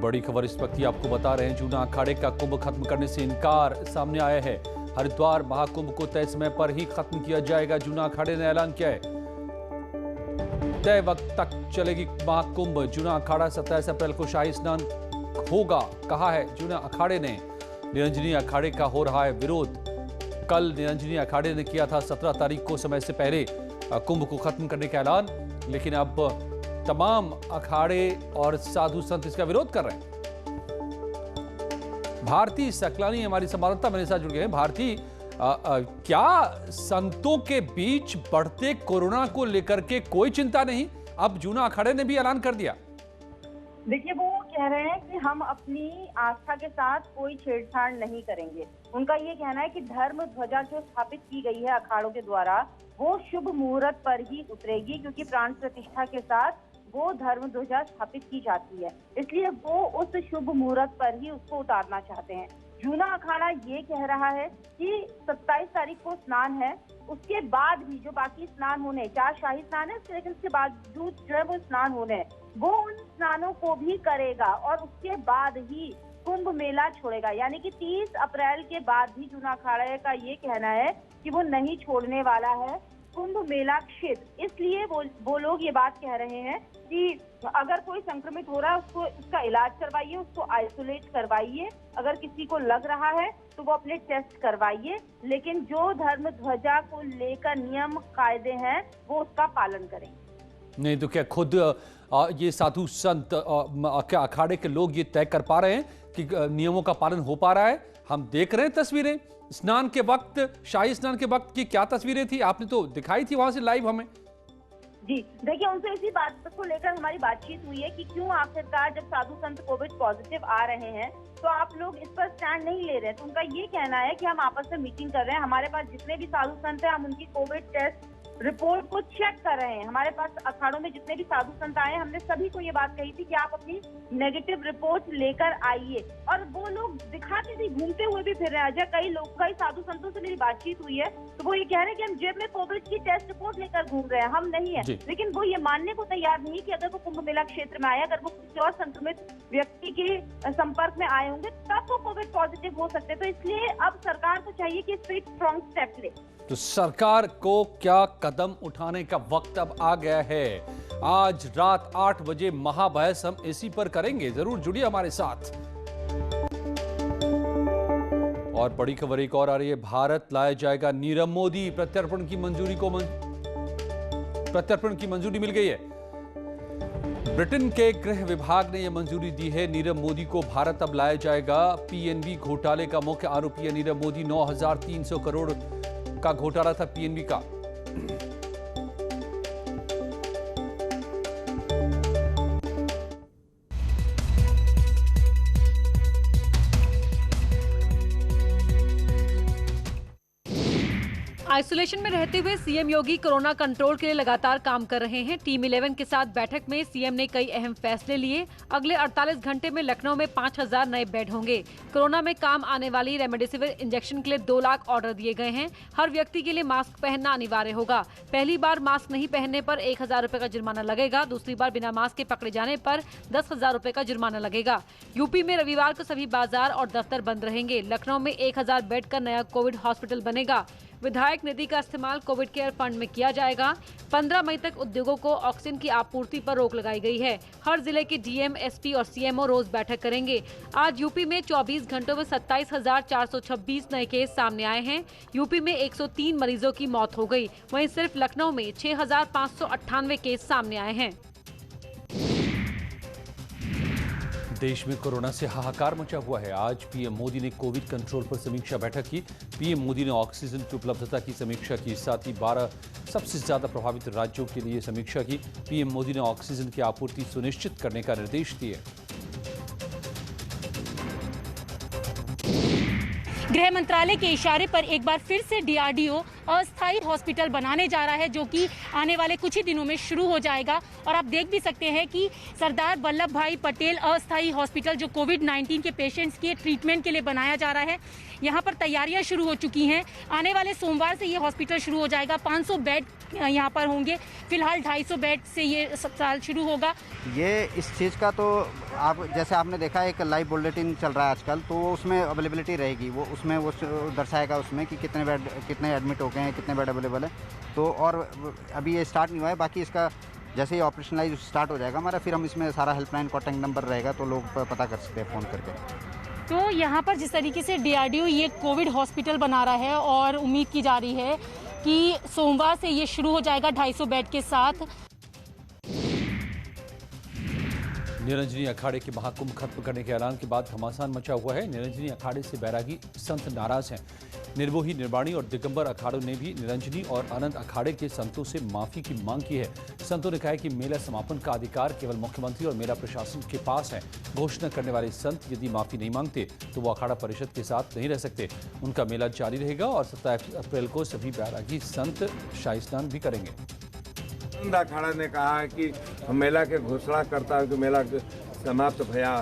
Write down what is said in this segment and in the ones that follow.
बड़ी खबर इस वक्त ही आपको बता रहे हैं। जूना अखाड़े का कुंभ खत्म करने से इनकार सामने आया है। हरिद्वार महाकुंभ को तय समय पर ही खत्म किया जाएगा। जूना अखाड़े ने ऐलान किया है तय वक्त तक चलेगी महाकुंभ। जूना अखाड़ा 27 अप्रैल को शाही स्नान होगा, कहा है जूना अखाड़े ने। निरंजनी अखाड़े का हो रहा है विरोध। कल निरंजनी अखाड़े ने किया था 17 तारीख को समय से पहले कुंभ को खत्म करने का ऐलान, लेकिन अब तमाम अखाड़े और साधु संत इसका विरोध कर रहे हैं। भारती सकलानी हमारी संवाददाता मेरे साथ जुड़ गए हैं। भारती, क्या संतों के बीच बढ़ते कोरोना को लेकर के कोई चिंता नहीं? अब जूना अखाड़े ने भी ऐलान कर दिया। देखिए, वो कह रहे हैं कि हम अपनी आस्था के साथ कोई छेड़छाड़ नहीं करेंगे। उनका ये कहना है कि धर्म ध्वजा जो स्थापित की गई है अखाड़ों के द्वारा, वो शुभ मुहूर्त पर ही उतरेगी, क्योंकि प्राण प्रतिष्ठा के साथ वो धर्म ध्वजा स्थापित की जाती है, इसलिए वो उस शुभ मुहूर्त पर ही उसको उतारना चाहते हैं। जूना अखाड़ा ये कह रहा है कि 27 तारीख को स्नान है, उसके बाद भी जो बाकी स्नान होने, 4 शाही स्नान है, लेकिन उसके बावजूद जो है वो स्नान होने, वो उन स्नानों को भी करेगा और उसके बाद ही कुंभ मेला छोड़ेगा। यानी कि 30 अप्रैल के बाद भी जूना अखाड़ा का ये कहना है कि वो नहीं छोड़ने वाला है कुंभ मेला क्षेत्र। इसलिए वो लोग ये बात कह रहे हैं कि अगर कोई संक्रमित हो रहा है उसको उसका इलाज करवाइए, उसको आइसोलेट करवाइए, अगर किसी को लग रहा है तो वो अपने टेस्ट करवाइए, लेकिन जो धर्म ध्वजा को लेकर नियम कायदे हैं वो उसका पालन करें। नहीं तो क्या खुद ये साधु संत अखाड़े के लोग ये तय कर पा रहे हैं कि नियमों का पालन हो पा रहा है? हम देख रहे हैं तस्वीरें स्नान के वक्त, शाही स्नान के वक्त की क्या तस्वीरें थी, आपने तो दिखाई थी वहां से लाइव हमें। जी देखिए, उनसे इसी बात को लेकर हमारी बातचीत हुई है कि क्यों आखिरकार जब साधु संत कोविड पॉजिटिव आ रहे हैं तो आप लोग इस पर स्टैंड नहीं ले रहे। तो उनका ये कहना है कि हम आपस में मीटिंग कर रहे हैं, हमारे पास जितने भी साधु संत हैं हम उनकी कोविड टेस्ट रिपोर्ट को चेक कर रहे हैं। हमारे पास अखाड़ों में जितने भी साधु संत आए, हमने सभी को ये बात कही थी कि आप अपनी नेगेटिव रिपोर्ट लेकर आइए, और वो लोग दिखाते थे, घूमते हुए भी फिर रहे हैं। कई साधु संतों से मेरी बातचीत हुई है तो वो ये कह रहे हैं कि हम जेब में कोविड की टेस्ट रिपोर्ट लेकर घूम रहे हैं, हम नहीं है। लेकिन वो ये मानने को तैयार नहीं कि अगर वो कुंभ मेला क्षेत्र में आए, अगर वो किसी और संक्रमित व्यक्ति के संपर्क में आए होंगे तब वो कोविड पॉजिटिव हो सकते। तो इसलिए अब सरकार को चाहिए कि इस पर एक स्ट्रॉन्ग स्टेप ले। तो सरकार को क्या कदम उठाने का वक्त अब आ गया है? आज रात 8 बजे महाबहस हम इसी पर करेंगे, जरूर जुड़िए हमारे साथ। और बड़ी खबर एक और आ रही है। भारत लाया जाएगा नीरव मोदी, प्रत्यर्पण की मंजूरी मिल गई है। ब्रिटेन के गृह विभाग ने यह मंजूरी दी है। नीरव मोदी को भारत अब लाया जाएगा। पीएनबी घोटाले का मुख्य आरोपी है नीरव मोदी। 9,300 करोड़ का घोटाला था पीएनबी का। आइसोलेशन में रहते हुए सीएम योगी कोरोना कंट्रोल के लिए लगातार काम कर रहे हैं। टीम 11 के साथ बैठक में सीएम ने कई अहम फैसले लिए। अगले 48 घंटे में लखनऊ में 5,000 नए बेड होंगे। कोरोना में काम आने वाली रेमडेसिविर इंजेक्शन के लिए 2 लाख ऑर्डर दिए गए हैं। हर व्यक्ति के लिए मास्क पहनना अनिवार्य होगा। पहली बार मास्क नहीं पहनने पर 1,000 रुपए का जुर्माना लगेगा। दूसरी बार बिना मास्क के पकड़े जाने पर 10,000 रुपए का जुर्माना लगेगा। यूपी में रविवार को सभी बाजार और दफ्तर बंद रहेंगे। लखनऊ में 1,000 बेड का नया कोविड हॉस्पिटल बनेगा। विधायक निधि का इस्तेमाल कोविड केयर फंड में किया जाएगा। 15 मई तक उद्योगों को ऑक्सीजन की आपूर्ति पर रोक लगाई गई है। हर जिले के डीएम, एसपी और सीएमओ रोज बैठक करेंगे। आज यूपी में 24 घंटों में 27,426 नए केस सामने आए हैं। यूपी में 103 मरीजों की मौत हो गई। वहीं सिर्फ लखनऊ में 6,598 केस सामने आए हैं। देश में कोरोना से हाहाकार मचा हुआ है। आज पीएम मोदी ने कोविड कंट्रोल पर समीक्षा बैठक की। पीएम मोदी ने ऑक्सीजन की उपलब्धता की समीक्षा की, साथ ही 12 सबसे ज्यादा प्रभावित राज्यों के लिए समीक्षा की। पीएम मोदी ने ऑक्सीजन की आपूर्ति सुनिश्चित करने का निर्देश दिए। गृह मंत्रालय के इशारे पर एक बार फिर से डीआरडीओ अस्थायी हॉस्पिटल बनाने जा रहा है, जो कि आने वाले कुछ ही दिनों में शुरू हो जाएगा। और आप देख भी सकते हैं कि सरदार वल्लभ भाई पटेल अस्थायी हॉस्पिटल, जो कोविड-19 के पेशेंट्स के ट्रीटमेंट के लिए बनाया जा रहा है, यहाँ पर तैयारियां शुरू हो चुकी हैं। आने वाले सोमवार से ये हॉस्पिटल शुरू हो जाएगा। 500 बेड यहाँ पर होंगे। फिलहाल 250 बेड से ये अस्पताल शुरू होगा। ये इस चीज़ का तो आप जैसे आपने देखा एक लाइव बुलेटिन चल रहा है आजकल, तो वो उसमें अवेलेबिलिटी रहेगी, वो उसमें वो दर्शाएगा उसमें कि कितने बेड कितने एडमिट हो गए हैं, कितने बेड अवेलेबल है। तो और अभी ये स्टार्ट नहीं हुआ है, बाकी इसका जैसे ही ऑपरेशनलाइज स्टार्ट हो जाएगा हमारा, फिर हम इसमें सारा हेल्पलाइन कॉन्टैक्ट नंबर रहेगा, तो लोग पता कर सकते हैं फ़ोन करके। तो यहाँ पर जिस तरीके से DRDO ये कोविड हॉस्पिटल बना रहा है और उम्मीद की जा रही है कि सोमवार से ये शुरू हो जाएगा 250 बेड के साथ। निरंजनी अखाड़े के महाकुंभ खत्म करने के ऐलान के बाद घमासान मचा हुआ है। निरंजनी अखाड़े से बैरागी संत नाराज हैं। निर्मोही, निर्वाणी और दिगंबर अखाड़ों ने भी निरंजनी और आनंद अखाड़े के संतों से माफी की मांग की है। संतों ने कहा है कि मेला समापन का अधिकार केवल मुख्यमंत्री और मेला प्रशासन के पास है। घोषणा करने वाले संत यदि माफी नहीं मांगते तो वो अखाड़ा परिषद के साथ नहीं रह सकते। उनका मेला जारी रहेगा और 27 अप्रैल को सभी बैरागी संत शाही स्नान भी करेंगे। अखाड़ा ने कहा है कि मेला के घोषणा करता है कि मेला समाप्त भया,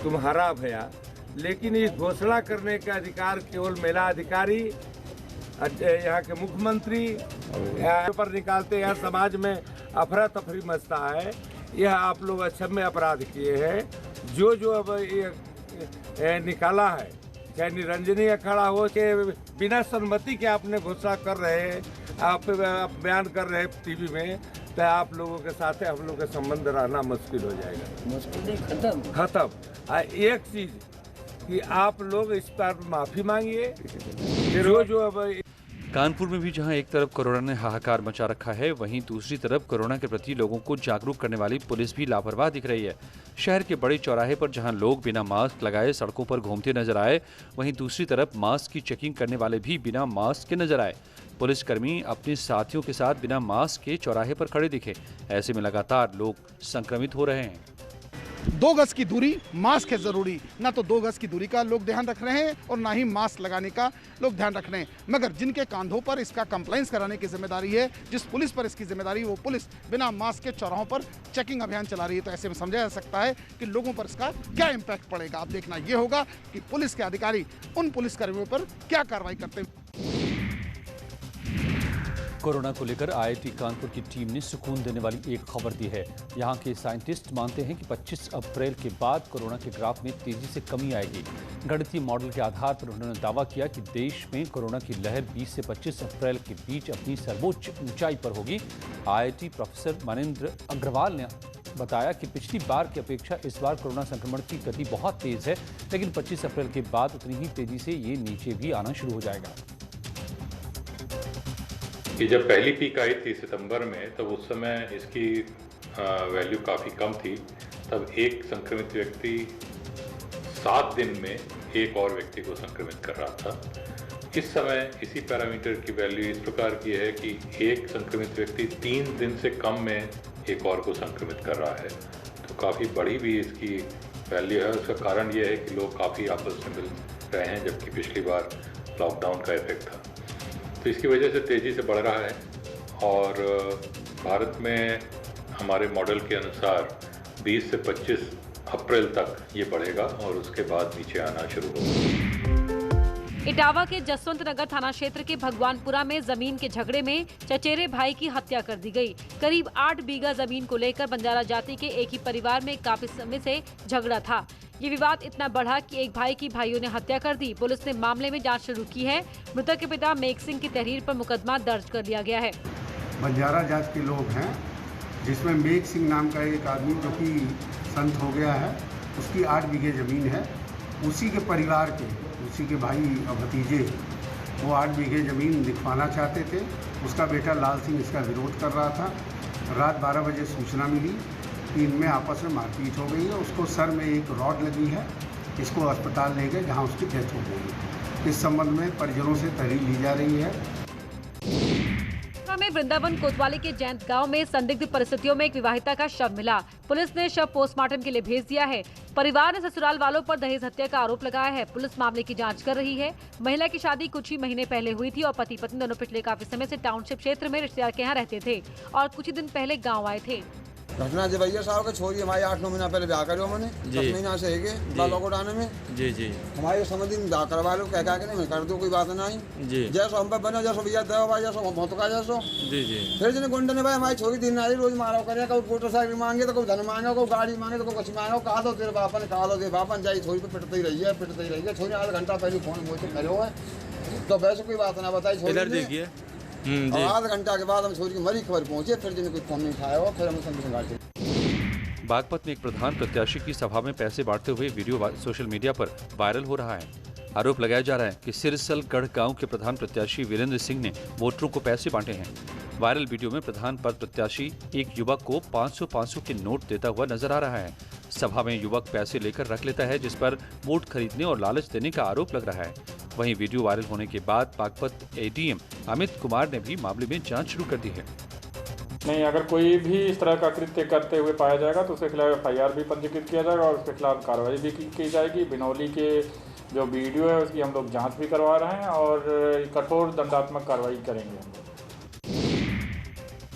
तुम्हारा भया, लेकिन इस घोषणा करने का अधिकार केवल मेला अधिकारी, यहाँ के मुख्यमंत्री यहाँ पर निकालते। यहाँ समाज में अफरा तफरी मचता है। यह आप लोग अक्षम्य अपराध किए हैं। जो अब ये निकाला है, चाहे निरंजनी अखाड़ा हो, के बिना सम्मति के आपने घोषणा कर रहे हैं, आप बयान कर रहे हैं टीवी में, तो आप लोगों के साथ हम लोग का संबंध रहना मुश्किल हो जाएगा। मुश्किल खत्म। एक चीज कि आप लोग इस पर माफी मांगिए। जो अब कानपुर में भी जहां एक तरफ कोरोना ने हाहाकार मचा रखा है, वहीं दूसरी तरफ कोरोना के प्रति लोगों को जागरूक करने वाली पुलिस भी लापरवाह दिख रही है। शहर के बड़े चौराहे पर जहां लोग बिना मास्क लगाए सड़कों पर घूमते नजर आए, वहीं दूसरी तरफ मास्क की चेकिंग करने वाले भी बिना मास्क के नजर आए। पुलिसकर्मी अपने साथियों के साथ बिना मास्क के चौराहे पर खड़े दिखे। ऐसे में लगातार लोग संक्रमित हो रहे हैं। 2 गज की दूरी, मास्क है जरूरी। ना तो 2 गज की दूरी का लोग ध्यान रख रहे हैं और ना ही मास्क लगाने का लोग ध्यान रख रहे हैं। मगर जिनके कांधों पर इसका कंप्लायंस कराने की जिम्मेदारी है, जिस पुलिस पर इसकी जिम्मेदारी, वो पुलिस बिना मास्क के चौराहों पर चेकिंग अभियान चला रही है। तो ऐसे में समझा जा सकता है कि लोगों पर इसका क्या इम्पैक्ट पड़ेगा। अब देखना यह होगा कि पुलिस के अधिकारी उन पुलिसकर्मियों पर क्या कार्रवाई करते हैं। कोरोना को लेकर IIT कानपुर की टीम ने सुकून देने वाली एक खबर दी है। यहाँ के साइंटिस्ट मानते हैं कि 25 अप्रैल के बाद कोरोना के ग्राफ में तेजी से कमी आएगी। गणितीय मॉडल के आधार पर उन्होंने दावा किया कि देश में कोरोना की लहर 20 से 25 अप्रैल के बीच अपनी सर्वोच्च ऊंचाई पर होगी। IIT प्रोफेसर मनेंद्र अग्रवाल ने बताया कि पिछली बार की अपेक्षा इस बार कोरोना संक्रमण की गति बहुत तेज है, लेकिन 25 अप्रैल के बाद उतनी ही तेजी से ये नीचे भी आना शुरू हो जाएगा। कि जब पहली पीक आई थी सितंबर में, तब उस समय इसकी वैल्यू काफ़ी कम थी। तब एक संक्रमित व्यक्ति 7 दिन में एक और व्यक्ति को संक्रमित कर रहा था। इस समय इसी पैरामीटर की वैल्यू इस प्रकार की है कि एक संक्रमित व्यक्ति 3 दिन से कम में एक और को संक्रमित कर रहा है। तो काफ़ी बड़ी भी इसकी वैल्यू है। उसका कारण यह है कि लोग काफ़ी आपस में मिल रहे हैं, जबकि पिछली बार लॉकडाउन का इफेक्ट था। तो इसकी वजह से तेज़ी से बढ़ रहा है और भारत में हमारे मॉडल के अनुसार 20 से 25 अप्रैल तक ये बढ़ेगा और उसके बाद नीचे आना शुरू होगा। इटावा के जसवंत नगर थाना क्षेत्र के भगवानपुरा में जमीन के झगड़े में चचेरे भाई की हत्या कर दी गई। करीब 8 बीघा जमीन को लेकर बंजारा जाति के एक ही परिवार में काफी समय से झगड़ा था। ये विवाद इतना बढ़ा कि एक भाई की भाइयों ने हत्या कर दी। पुलिस ने मामले में जांच शुरू की है। मृतक के पिता मेघ सिंह की तहरीर पर मुकदमा दर्ज कर लिया गया है। बंजारा जात के लोग हैं, जिसमें मेघ सिंह नाम का एक आदमी जो कि संत हो गया है, उसकी 8 बीघे ज़मीन है। उसी के परिवार के, उसी के भाई और भतीजे वो 8 बीघे ज़मीन लिखवाना चाहते थे। उसका बेटा लाल सिंह इसका विरोध कर रहा था। रात 12 बजे सूचना मिली कि इनमें आपस में मारपीट हो गई है। उसको सर में एक रॉड लगी है। इसको अस्पताल ले गए, जहां उसकी डेथ हो गई। इस संबंध में परिजनों से तहरीर ली जा रही है। में वृंदावन कोतवाली के जैंत गांव में संदिग्ध परिस्थितियों में एक विवाहिता का शव मिला। पुलिस ने शव पोस्टमार्टम के लिए भेज दिया है। परिवार ने ससुराल वालों पर दहेज हत्या का आरोप लगाया है। पुलिस मामले की जांच कर रही है। महिला की शादी कुछ ही महीने पहले हुई थी और पति पत्नी दोनों पिछले काफी समय से टाउनशिप क्षेत्र में रिश्तेदार के यहाँ रहते थे और कुछ ही दिन पहले गाँव आए थे। घटना जब भैया साहब के छोरी हमारे 8-9 महीना पहले ब्याह करो मैंने 10 महीना से है लॉकडाउन में जी हमारे समझ दिन ब्याह करवा लो कह के नहीं कर दो कोई बात नहीं जी जैसो हम पे बना जैसो भैया दवा भाई जैसो बहुत का जैसो जी फिर जिन्हें गुंडे ने भाई हमारी छोरी दिन आई रोज मारा करे कोई मोटरसाइकिल मांगे तो कोई धन मांगे कोई गाड़ी मांगे तो कोई कुछ मांगे कहा दो तेरे बापा ने कहा दो तेरे बापा जाई छोरी पे पिटती रही है छोरी आधा घंटा पहले फोन मुझसे करे हुए तो वैसे कोई बात ना बताई छोरी इधर देखिए आधा घंटा के बाद हम छोरी की मरी खबर पहुंचे फिर जिन्हें कोई फोन नहीं उठाया हुआ फिर हम संभाल बागपत में एक प्रधान प्रत्याशी की सभा में पैसे बांटते हुए वीडियो सोशल मीडिया पर वायरल हो रहा है। आरोप लगाया जा रहा है कि सिरसलगढ़ गांव के प्रधान प्रत्याशी वीरेंद्र सिंह ने वोटरों को पैसे बांटे हैं। वायरल वीडियो में प्रधान पद प्रत्याशी एक युवक को 500 के नोट देता हुआ नजर आ रहा है। सभा में युवक पैसे लेकर रख लेता है, जिस पर वोट खरीदने और लालच देने का आरोप लग रहा है। वहीं वीडियो वायरल होने के बाद बागपत एडीएम अमित कुमार ने भी मामले में जाँच शुरू कर दी है। नहीं, अगर कोई भी इस तरह का कृत्य करते हुए पाया जाएगा तो उसके खिलाफ FIR भी पंजीकृत किया जाएगा और उसके खिलाफ कार्रवाई भी की जाएगी। बिनौली के जो वीडियो है उसकी हम लोग जांच भी करवा रहे हैं और कठोर दंडात्मक कार्रवाई करेंगे हम लोग।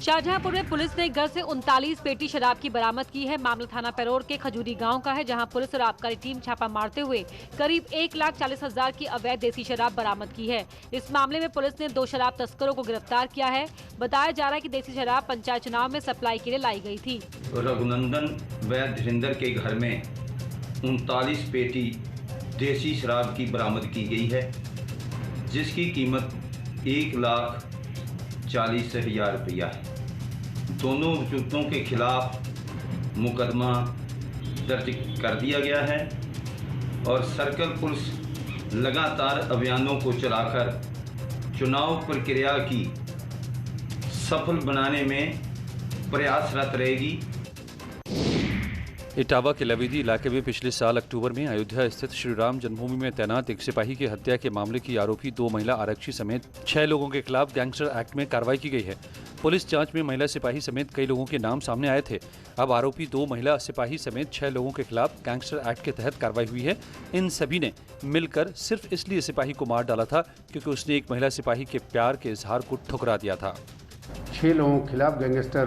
शाहजहांपुर में पुलिस ने घर से 39 पेटी शराब की बरामद की है। मामला थाना पैरोर के खजूरी गांव का है, जहां पुलिस और आबकारी टीम छापा मारते हुए करीब 1,40,000 की अवैध देसी शराब बरामद की है। इस मामले में पुलिस ने 2 शराब तस्करों को गिरफ्तार किया है। बताया जा रहा है कि देसी शराब पंचायत चुनाव में सप्लाई के लिए लाई गई थी। रघुनंदन व धीरेन्द्र के घर में 39 पेटी देसी शराब की बरामद की गई है, जिसकी कीमत 1,40,000 रुपया है। दोनों अभियुक्तों के खिलाफ मुकदमा दर्ज कर दिया गया है और सर्कल पुलिस लगातार अभियानों को चलाकर चुनाव प्रक्रिया की सफल बनाने में प्रयासरत रहेगी। इटावा के लवेदी इलाके में पिछले साल अक्टूबर में अयोध्या स्थित श्री राम जन्मभूमि में तैनात एक सिपाही की हत्या के मामले की आरोपी 2 महिला आरक्षी समेत 6 लोगों के खिलाफ गैंगस्टर एक्ट में कार्रवाई की गई है। पुलिस जांच में महिला सिपाही समेत कई लोगों के नाम सामने आए थे। अब आरोपी 2 महिला सिपाही समेत 6 लोगों के खिलाफ गैंगस्टर एक्ट के तहत कार्रवाई हुई है। इन सभी ने मिलकर सिर्फ इसलिए सिपाही को मार डाला था क्योंकि उसने एक महिला सिपाही के प्यार के इजहार को ठुकरा दिया था। 6 लोगों के खिलाफ गैंगस्टर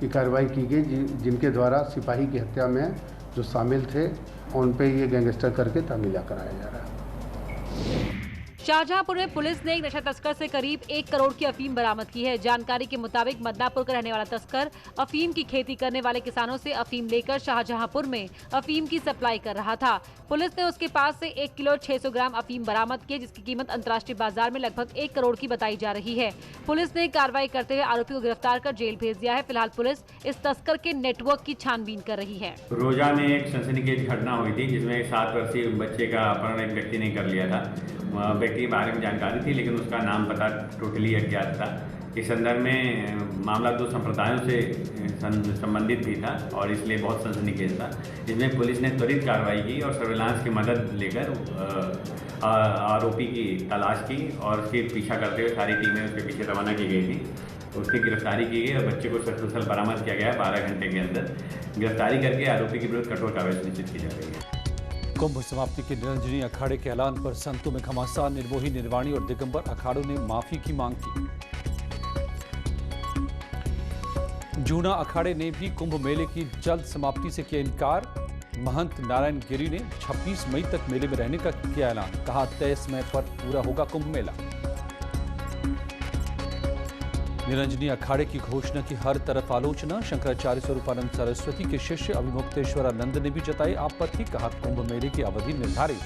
की कार्रवाई की गई, जिनके द्वारा सिपाही की हत्या में जो शामिल थे उन पे ये गैंगस्टर करके तामीला कराया जा रहा है। शाहजहांपुर में पुलिस ने एक नशा तस्कर से करीब 1 करोड़ की अफीम बरामद की है। जानकारी के मुताबिक मदनापुर का रहने वाला तस्कर अफीम की खेती करने वाले किसानों से अफीम लेकर शाहजहांपुर में अफीम की सप्लाई कर रहा था। पुलिस ने उसके पास से 1 किलो 600 ग्राम अफीम बरामद की, जिसकी कीमत अंतर्राष्ट्रीय बाजार में लगभग 1 करोड़ की बताई जा रही है। पुलिस ने कार्रवाई करते हुए आरोपी को गिरफ्तार कर जेल भेज दिया है। फिलहाल पुलिस इस तस्कर के नेटवर्क की छानबीन कर रही है। रोजा में एक सनसनीखेज घटना हुई थी, जिसमें 7 वर्षीय बच्चे का अपहरण एक व्यक्ति ने कर लिया था। व्यक्ति के बारे में जानकारी थी, लेकिन उसका नाम पता टोटली अज्ञात था। इस संदर्भ में मामला 2 संप्रदायों से संबंधित भी था और इसलिए बहुत सनसनीखेज था। इसमें पुलिस ने त्वरित कार्रवाई की और सर्विलांस की मदद लेकर आरोपी की तलाश की और उसके पीछा करते हुए सारी टीमें उसके पीछे रवाना की गई थी। उसकी गिरफ्तारी की गई और बच्चे को सकुशल बरामद किया गया। 12 घंटे के अंदर गिरफ्तारी करके आरोपी के विरुद्ध कठोर कार्रवाई सुनिश्चित की जा रही है। कुंभ समाप्ति के निरंजनी अखाड़े के ऐलान पर संतों में घमासान। निर्मोही, निर्वाणी और दिगंबर अखाड़ों ने माफी की मांग की। जूना अखाड़े ने भी कुंभ मेले की जल्द समाप्ति से किया इनकार। महंत नारायण गिरी ने 26 मई तक मेले में रहने का किया ऐलान। कहा तय समय पर पूरा होगा कुंभ मेला। निरंजनी अखाड़े की घोषणा की हर तरफ आलोचना। शंकराचार्य स्वरूपानंद सरस्वती के शिष्य अभिमुक्तेश्वरानंद ने भी जताई आपत्ति। कहा कुंभ मेले की अवधि निर्धारित।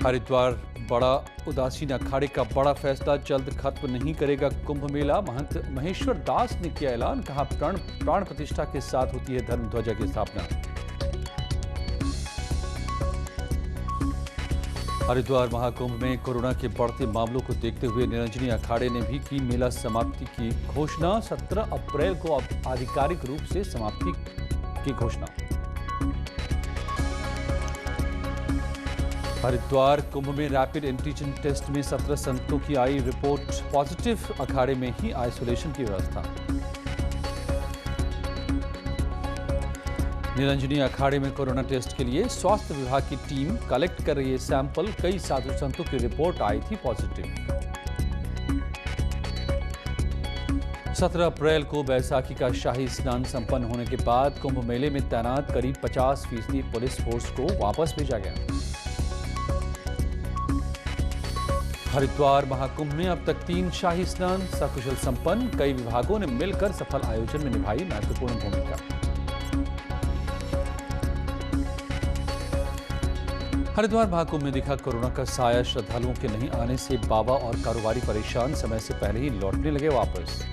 हरिद्वार बड़ा उदासीन अखाड़े का बड़ा फैसला, जल्द खत्म नहीं करेगा कुंभ मेला। महंत महेश्वर दास ने किया ऐलान। कहा प्राण प्रतिष्ठा के साथ होती है धर्म ध्वजा की स्थापना। हरिद्वार महाकुंभ में कोरोना के बढ़ते मामलों को देखते हुए निरंजनी अखाड़े ने भी की मेला समाप्ति की घोषणा। 17 अप्रैल को अब आधिकारिक रूप से समाप्ति की घोषणा। हरिद्वार कुंभ में रैपिड एंटीजन टेस्ट में 17 संतों की आई रिपोर्ट पॉजिटिव। अखाड़े में ही आइसोलेशन की व्यवस्था। निरंजनी अखाड़े में कोरोना टेस्ट के लिए स्वास्थ्य विभाग की टीम कलेक्ट कर रही है सैंपल। कई साधु संतों की रिपोर्ट आई थी पॉजिटिव। 17 अप्रैल को बैसाखी का शाही स्नान संपन्न होने के बाद कुंभ मेले में तैनात करीब 50% पुलिस फोर्स को वापस भेजा गया। हरिद्वार महाकुंभ में अब तक 3 शाही स्नान सकुशल संपन्न। कई विभागों ने मिलकर सफल आयोजन में निभाई महत्वपूर्ण भूमिका। हरिद्वार महाकुंभ में दिखा कोरोना का साया। श्रद्धालुओं के नहीं आने से बाबा और कारोबारी परेशान, समय से पहले ही लौटने लगे वापस।